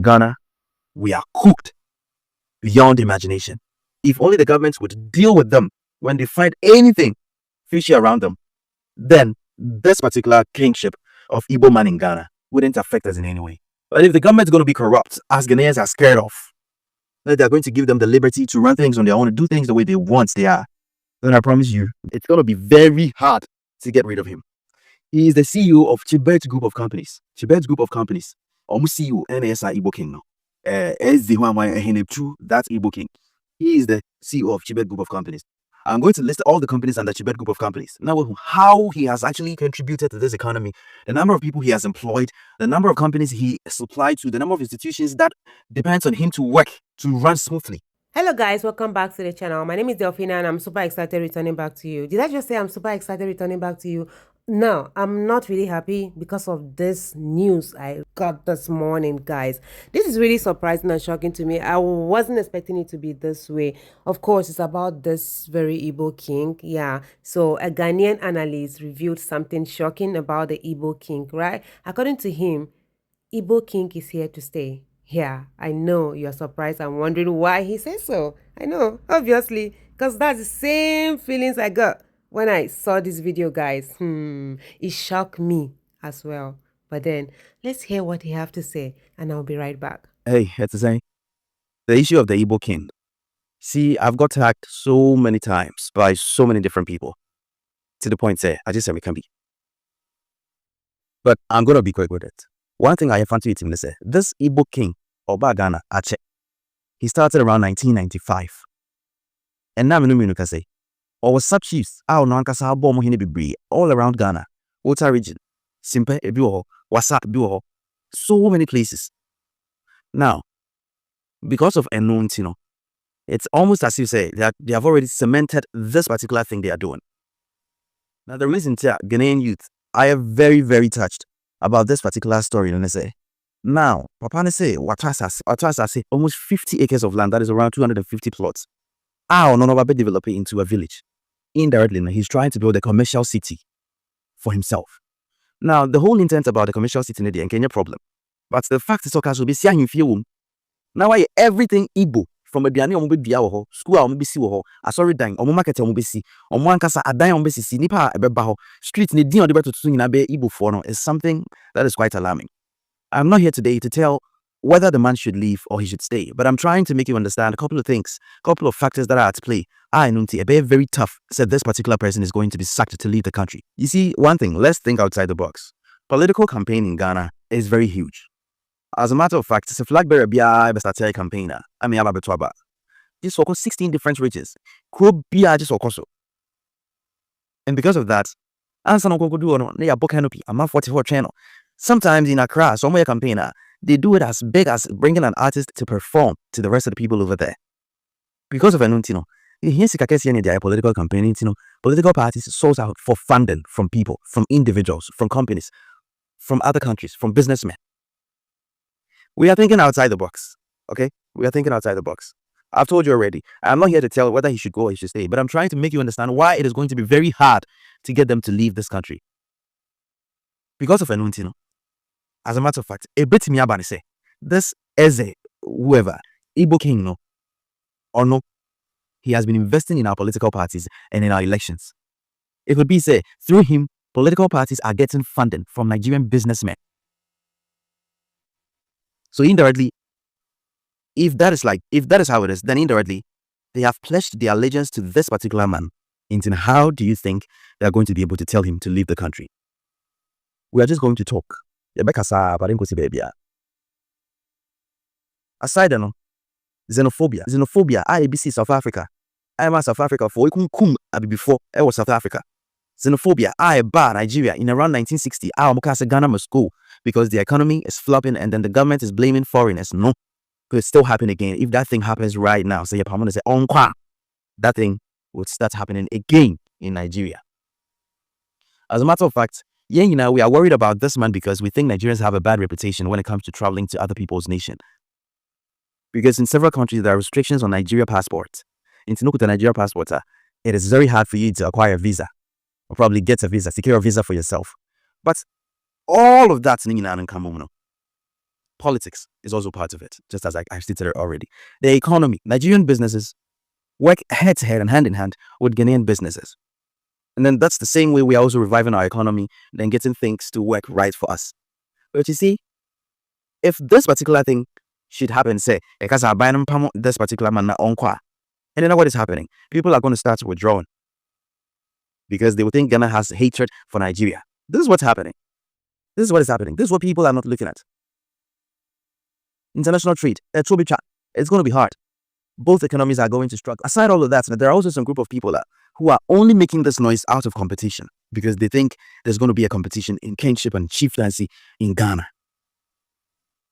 Ghana, we are cooked beyond imagination. If only the governments would deal with them when they find anything fishy around them, then this particular kingship of Igbo man in Ghana wouldn't affect us in any way. But if the government's going to be corrupt, as Ghanaians are scared of, that they're going to give them the liberty to run things on their own and do things the way they want they are, then I promise you, it's going to be very hard to get rid of him. He is the CEO of Chibet Group of Companies. Chibet Group of Companies. CEO NSI Igbo King now. That's Igbo King. He is the CEO of Chibet Group of Companies. I'm going to list all the companies under Chibet Group of Companies. Now, how he has actually contributed to this economy, the number of people he has employed, the number of companies he supplied to, the number of institutions that depends on him to work, to run smoothly. Hello guys, welcome back to the channel. My name is Delphina and I'm super excited returning back to you. Did I just say I'm super excited returning back to you? No, I'm not really happy because of this news I got this morning, guys. This is really surprising and shocking to me. I wasn't expecting it to be this way. Of course, it's about this very Igbo king. Yeah, so a Ghanaian analyst revealed something shocking about the Igbo king, right? According to him, Igbo king is here to stay. Yeah, I know you're surprised and wondering why he says so. I know, obviously, because that's the same feelings I got when I saw this video, guys. It shocked me as well. But then, let's hear what he have to say, and I'll be right back. Hey, it's the same. The issue of the Igbo king. See, I've got hacked so many times by so many different people. To the point, say, I just said we can be. But I'm going to be quick with it. One thing I have found to it, this Igbo king, Oba Ghana, Ache, he started around 1995. And now I can say, or was sub chiefs, our non-Kasa bomb all around Ghana, Ota region, Simpe, Ebuho, Wasap, Buho, so many places. Now, because of Enun, it's almost as you say that they have already cemented this particular thing they are doing. Now, the reason to Ghanaian youth, I am very, very touched about this particular story. And I say, now, Papa say, Watasa say, almost 50 acres of land, that is around 250 plots. Be developing into a village. Indirectly, he's trying to build a commercial city for himself. Now, the whole intent about the commercial city in the Kenya problem. But the fact is, okay, so be seeing him. Now, everything Igbo from a Biani omu bia wo school a omu bi si wo ho asori dan omu market omu bi si omu ankasa adan omu bi si nipa ebeba ho street ne din ode betutu nyina be Igbo for no is something that is quite alarming. I'm not here today to tell whether the man should leave or he should stay, but I'm trying to make you understand a couple of things, a couple of factors that are at play. Nunti Ebe very tough said this particular person is going to be sacked to leave the country. You see, one thing, let's think outside the box. Political campaign in Ghana is very huge. As a matter of fact, it's a flag bearer bia a campaigner. I mean, Ababetwaba. Just for 16 different regions. Kro bia just so. And because of that, I'm 44 channel. Sometimes in Accra, somewhere campaigner, they do it as big as bringing an artist to perform to the rest of the people over there. Because of Enuntino, here's their political campaign, political parties source out for funding from people, from individuals, from companies, from other countries, from businessmen. We are thinking outside the box, okay? We are thinking outside the box. I've told you already. I'm not here to tell whether he should go or he should stay, but I'm trying to make you understand why it is going to be very hard to get them to leave this country. Because of Enuntino. As a matter of fact, a bit me say this Eze, whoever, Igbo king, no, or no, he has been investing in our political parties and in our elections. It could be say through him, political parties are getting funding from Nigerian businessmen. So indirectly, if that is how it is, then indirectly, they have pledged their allegiance to this particular man. Into how do you think they are going to be able to tell him to leave the country? We are just going to talk. Aside no, xenophobia. Xenophobia, IABC South Africa. I am South Africa for before I was South Africa. Xenophobia, Nigeria in around 1960. Ghana must go because the economy is flopping and then the government is blaming foreigners. No, could still happen again. If that thing happens right now, say that thing would start happening again in Nigeria. As a matter of fact, we are worried about this man because we think Nigerians have a bad reputation when it comes to traveling to other people's nation. Because in several countries, there are restrictions on Nigeria passports. In the Nigeria passport, it is very hard for you to acquire a visa. Or probably get a visa, secure a visa for yourself. But all of that, Politics is also part of it, just as I stated it already. The economy, Nigerian businesses work head to head and hand in hand with Ghanaian businesses. And then that's the same way we are also reviving our economy, then getting things to work right for us. But you see, if this particular thing should happen, say, because I buy this particular man on qua, and you know what is happening? People are going to start withdrawing because they will think Ghana has hatred for Nigeria. This is what's happening. This is what is happening. This is what people are not looking at. International trade, it's going to be hard. Both economies are going to struggle. Aside all of that, there are also some group of people who are only making this noise out of competition because they think there's going to be a competition in kingship and chieftaincy in Ghana.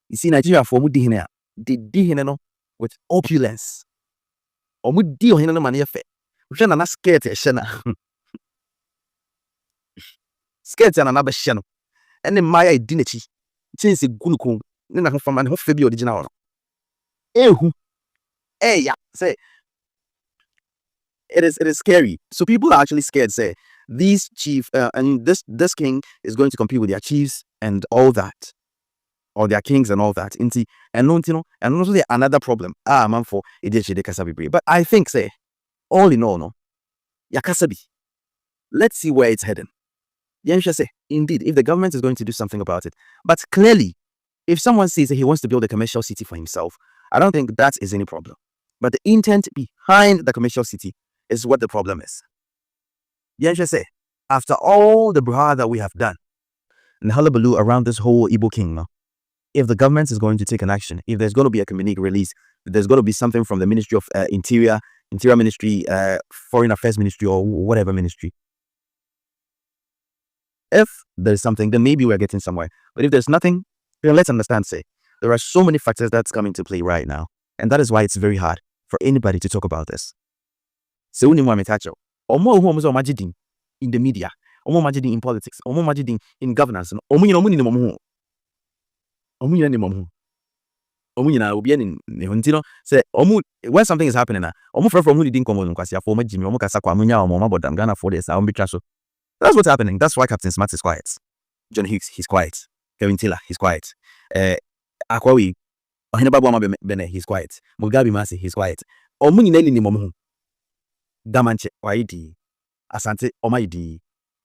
You see, Nigeria for they did with opulence. Scared and another channel. And then my identity change the gulukum. Then I from an Fabi original. Yeah, say it is scary. So people are actually scared. Say these chief and this king is going to compete with their chiefs and all that, or their kings and all that. And also another problem. Man for kasabi. But I think say all in all, no, yakasabi. Let's see where it's heading. Yensha say, indeed, if the government is going to do something about it. But clearly, if someone says that he wants to build a commercial city for himself, I don't think that is any problem. But the intent behind the commercial city is what the problem is. Yensha say, after all the brouhaha that we have done, and the hullabaloo around this whole Igbo king, no, if the government is going to take an action, if there's going to be a communique release, if there's going to be something from the Ministry of Interior Ministry, Foreign Affairs Ministry, or whatever ministry, if there's something, then maybe we're getting somewhere. But if there's nothing, then let's understand, say, there are so many factors that's coming to play right now. And that is why it's very hard for anybody to talk about this. So, in the media, in politics, in governance, say when something is happening that's what's happening. That's why Captain Smart is quiet. John Hughes, he's quiet. Kevin Taylor, he's quiet. Akwawi, Bene, he's quiet. Mugabe Masi, he's quiet. Damanche, Waidi, Asante, Omaidi.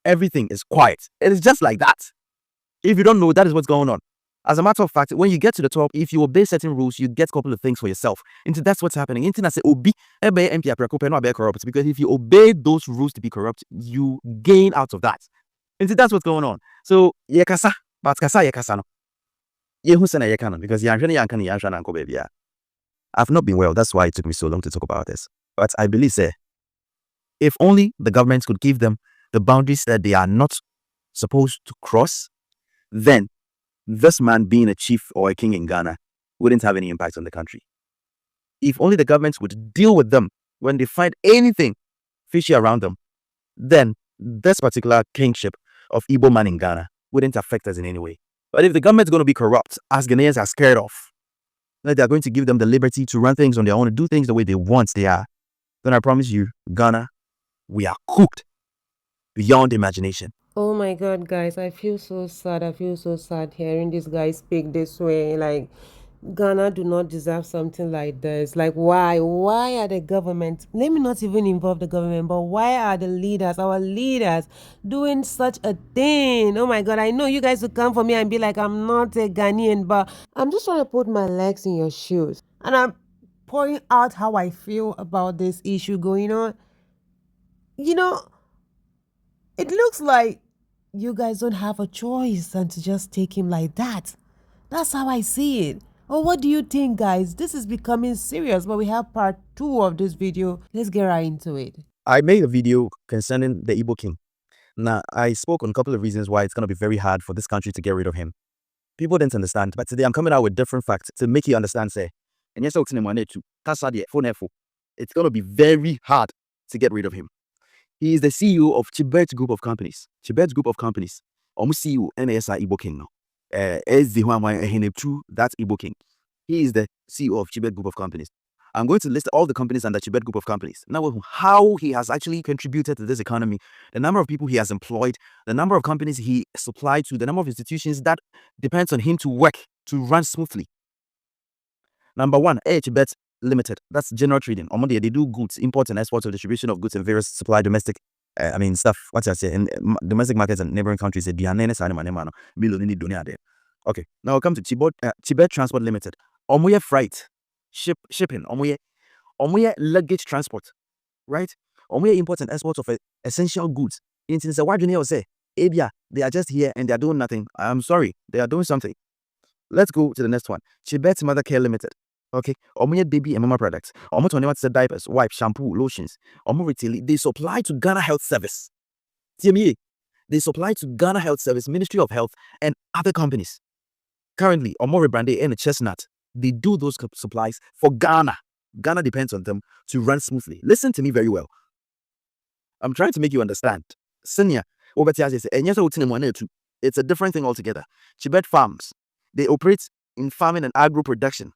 Everything is quiet. It is just like that. If you don't know, that is what's going on. As a matter of fact, when you get to the top, if you obey certain rules, you get a couple of things for yourself. And that's what's happening. Because if you obey those rules to be corrupt, you gain out of that. And that's what's going on. So, because I've not been well. That's why it took me so long to talk about this. But I believe, say, if only the government could give them the boundaries that they are not supposed to cross, then this man being a chief or a king in Ghana wouldn't have any impact on the country. If only the government would deal with them when they find anything fishy around them, then this particular kingship of Igbo man in Ghana wouldn't affect us in any way. But if the government is going to be corrupt, as Ghanaians are scared of, that they are going to give them the liberty to run things on their own and do things the way they want they are, then I promise you, Ghana, we are cooked beyond imagination. Oh my God, guys, I feel so sad. I feel so sad hearing this guy speak this way. Like, Ghana do not deserve something like this. Like, why? Why are the government, let me not even involve the government, but why are the leaders, our leaders, doing such a thing? Oh my God, I know you guys will come for me and be like, I'm not a Ghanaian, but I'm just trying to put my legs in your shoes. And I'm pouring out how I feel about this issue going on. You know, it looks like you guys don't have a choice than to just take him like that. That's how I see it. Oh, what do you think, guys? This is becoming serious, but we have part 2 of this video. Let's get right into it. I made a video concerning the Igbo king. Now, I spoke on a couple of reasons why it's going to be very hard for this country to get rid of him. People didn't understand, but today I'm coming out with different facts to make you understand, say, and yes, it's going to be very hard to get rid of him. He is the CEO of Chibet Group of Companies. Chibet Group of Companies. CEO NSI Igbo King now. That's Igbo King. He is the CEO of Chibet Group of Companies. I'm going to list all the companies under Chibet Group of Companies. Now, how he has actually contributed to this economy, the number of people he has employed, the number of companies he supplied to, the number of institutions that depends on him to work to run smoothly. Number one, Chibet Limited. That's general trading. They do goods, import and export, or distribution of goods and various supply domestic. Stuff. What's I say in domestic markets and neighboring countries. Okay. Now we'll come to Chibet Transport Limited. Freight, shipping. Luggage transport, right? Import and export of essential goods. Why do you say, Abia, they are just here and they are doing nothing? I'm sorry, they are doing something. Let's go to the next one. Chibet Mother Care Limited. Okay. Baby and mama products. 21 diapers, wipes, shampoo, lotions. Retail. They supply to Ghana Health Service. TME. They supply to Ghana Health Service, Ministry of Health, and other companies. Currently, rebranded and Chestnut. They do those supplies for Ghana. Ghana depends on them to run smoothly. Listen to me very well. I'm trying to make you understand. Senior, it's a different thing altogether. Chibet Farms. They operate in farming and agro production.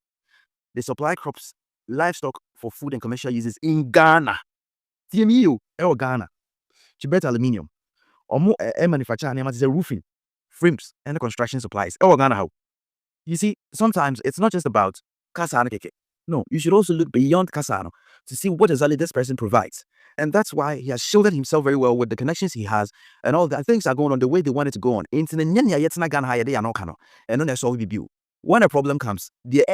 They supply crops, livestock for food and commercial uses in Ghana. TMU, Ghana. Chibet Aluminium. Manufacture roofing, frames, and construction supplies. Ghana. You see, sometimes it's not just about Kasano Keke. No, you should also look beyond Kasano to see what exactly this person provides. And that's why he has shielded himself very well with the connections he has and all that. Things are going on the way they want it to go on. When a problem comes, the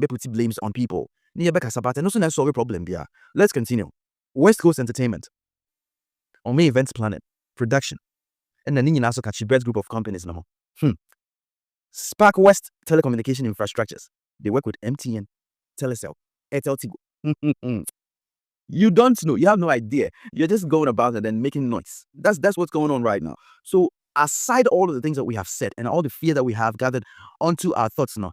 put blames on people. Solve a problem. Let's continue. West Coast Entertainment. Events planning, production. And then you also catch Chibet group of companies. Spark West Telecommunication Infrastructures. They work with MTN, Telecel, Airtel Tigo. You don't know. You have no idea. You're just going about it and making noise. That's what's going on right now. So aside all of the things that we have said and all the fear that we have gathered into our thoughts now,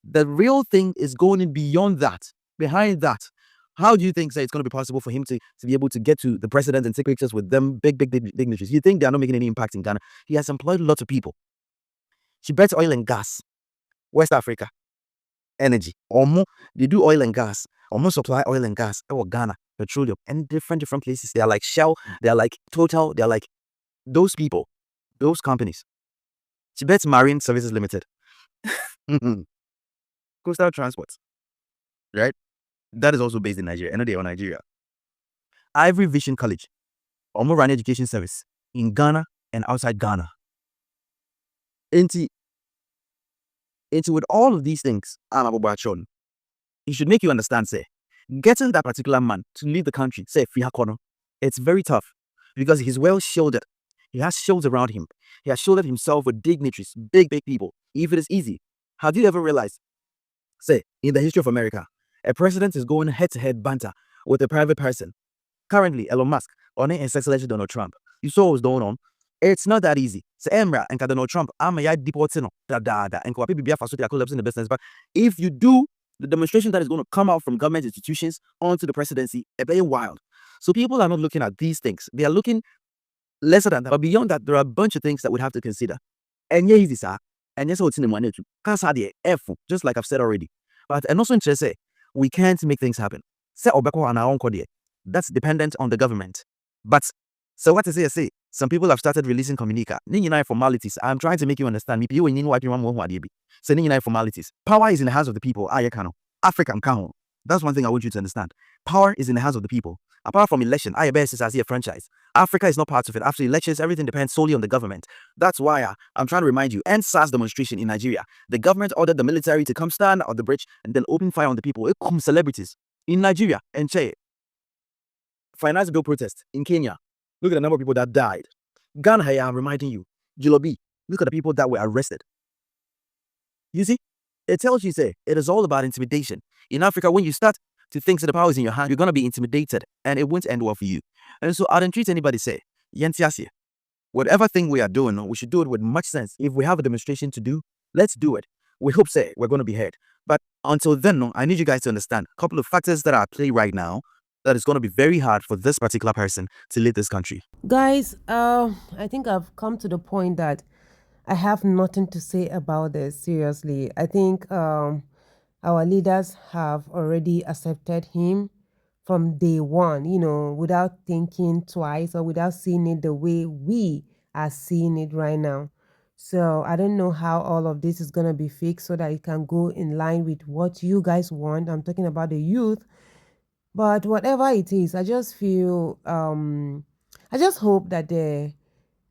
the real thing is going in beyond that. Behind that, how do you think it's going to be possible for him to be able to get to the president and take pictures with them big dignitaries? You think they are not making any impact in Ghana? He has employed lots of people. Chibet Oil and Gas, West Africa, Energy. They do oil and gas. Supply oil and gas. Ghana, petroleum, and different places. They are like Shell. They are like Total. They are like those people, those companies. Chibet Marine Services Limited. Coastal Transport. Right? That is also based in Nigeria. And they are Nigeria. Ivory Vision College. Run education service in Ghana and outside Ghana. Into with all of these things, it should make you understand, say, getting that particular man to leave the country, say, it's very tough because he's well shielded. He has shields around him. He has shielded himself with dignitaries, big people. If it is easy, have you ever realized, say, in the history of America, a president is going head-to-head banter with a private person? Currently, Elon Musk, or His Excellency Donald Trump. You saw what's going on. It's not that easy. So Emra and Donald Trump, I'm a deporting and collapse in the business. But if you do the demonstration that is going to come out from government institutions onto the presidency, it's very wild. So people are not looking at these things. They are looking lesser than that. But beyond that, there are a bunch of things that we have to consider. And yeah, easy, sir. And yes, what's in the money too. Just like I've said already. But and also interested, we can't make things happen. That's dependent on the government. But so what I say, some people have started releasing communica. Formalities. I'm trying to make you understand. Formalities. Power is in the hands of the people. African count. That's one thing I want you to understand. Power is in the hands of the people. Apart from election, IBS is as a franchise. Africa is not part of it. After elections, everything depends solely on the government. That's why I'm trying to remind you. End SARS demonstration in Nigeria. The government ordered the military to come stand on the bridge and then open fire on the people. It comes celebrities in Nigeria and Che. Finance bill protest in Kenya. Look at the number of people that died. Ghana, I'm reminding you. Jilobi, look at the people that were arrested. You see, it tells you, say, it is all about intimidation. In Africa, when you start to think that the power is in your hand, you're going to be intimidated and it won't end well for you. And so I don't treat anybody, say, whatever thing we are doing, we should do it with much sense. If we have a demonstration to do, let's do it. We hope, say, we're going to be heard. But until then, I need you guys to understand a couple of factors that are at play right now that is going to be very hard for this particular person to lead this country. Guys, I think I've come to the point that I have nothing to say about this. Seriously, I think our leaders have already accepted him from day one, without thinking twice or without seeing it the way we are seeing it right now. So I don't know how all of this is gonna be fixed so that it can go in line with what you guys want. I'm talking about the youth. But whatever it is, I just feel I just hope that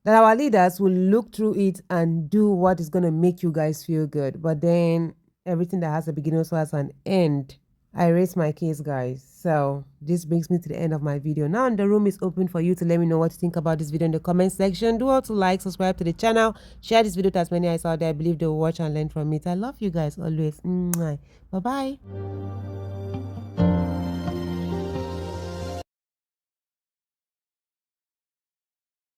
our leaders will look through it and do what is gonna make you guys feel good. But then everything that has a beginning also has an end. I raise my case, guys. So this brings me to the end of my video. Now the room is open for you to let me know what you think about this video in the comment section. Do also like, subscribe to the channel, share this video to as many eyes out there. I believe they'll watch and learn from it. I love you guys always. Bye bye.